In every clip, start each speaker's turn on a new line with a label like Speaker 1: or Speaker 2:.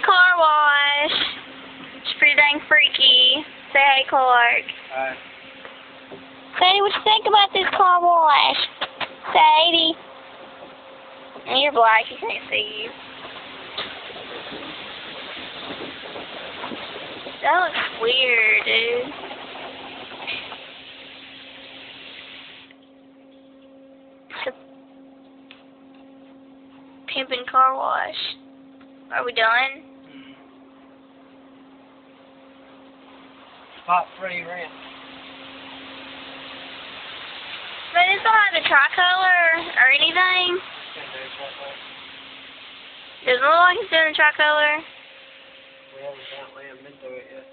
Speaker 1: the car wash. It's pretty dang freaky. Say hey, Clark.
Speaker 2: Alright.
Speaker 1: Say what you think about this car wash. Sadie. You're black, you can't see you. That looks weird, dude. It's a pimpin' car wash. Are we done?
Speaker 2: Spot free rent.
Speaker 1: But it's not like the tricolor or anything. Does it look like it's doing the tricolor?
Speaker 2: We haven't been through it yet.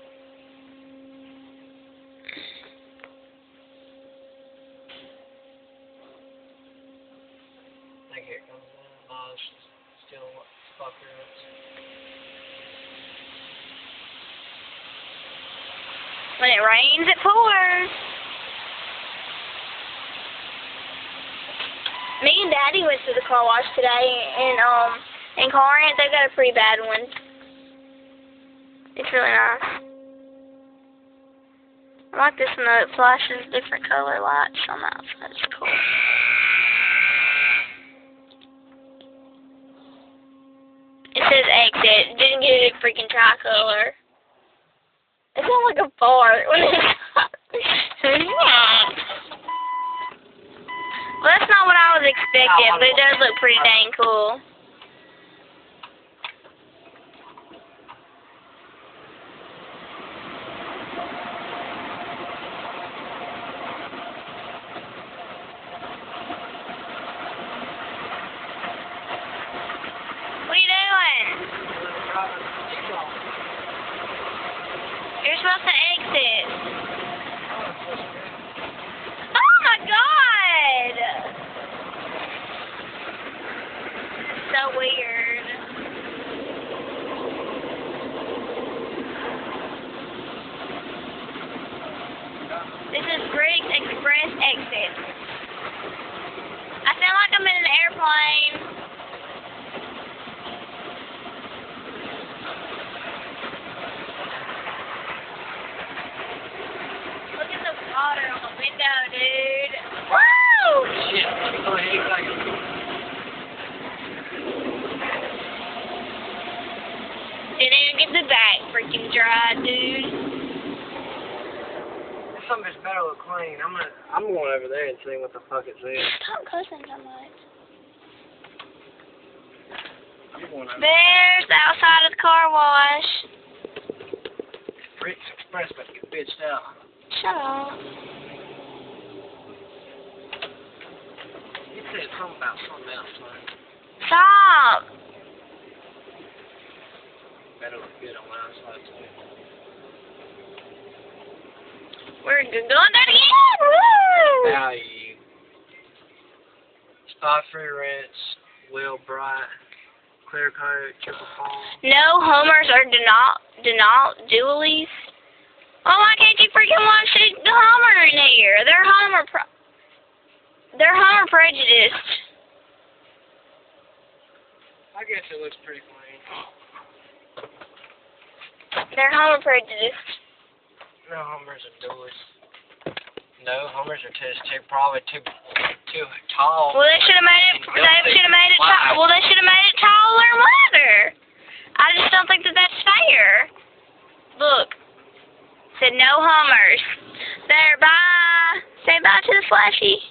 Speaker 2: I think here it comes in. No, it's still spot free rent.
Speaker 1: When it rains, it pours. Me and Daddy went to the car wash today, and in Corinth, they got a pretty bad one. It's really nice. I like this one though, it flashes different color lights on the outside. It's cool. It says exit. It didn't get a freaking tricolor. It sounds like a fart when it's well, that's not what I was expecting, but it does look pretty dang cool. What are you doing? You're supposed to exit. Oh my God! So weird. This is Briggs Express exit. I sound like I'm in an airplane. Look at the water on the window, dude. Woo!
Speaker 2: Shit, go ahead,
Speaker 1: Didn't even get the back freaking dry, dude.
Speaker 2: Something's better look clean. I'm going over there and seeing what the fuck it says.
Speaker 1: Stop cussing so much.
Speaker 2: I'm going over
Speaker 1: There's the outside of the car wash.
Speaker 2: Briggs Express about to get bitched out.
Speaker 1: Shut up.
Speaker 2: You said something about something else, man.
Speaker 1: Stop.
Speaker 2: Better look good on my outside too.
Speaker 1: We're going that again. Woo!
Speaker 2: Value. Spot free rents, wheel bright, clear coat, triple foam.
Speaker 1: No homers or dualies. Oh, why can't you freaking watch the homer in here? They're homer prejudiced.
Speaker 2: I guess it looks pretty clean.
Speaker 1: They're homer prejudiced.
Speaker 2: No homers are dualies. No homers are probably too tall.
Speaker 1: Well, they should have made it. They should have made it. Well, they should have made it taller and wider. I just don't think that that's fair. Look, said no homers. There, bye. Say bye to the flashy.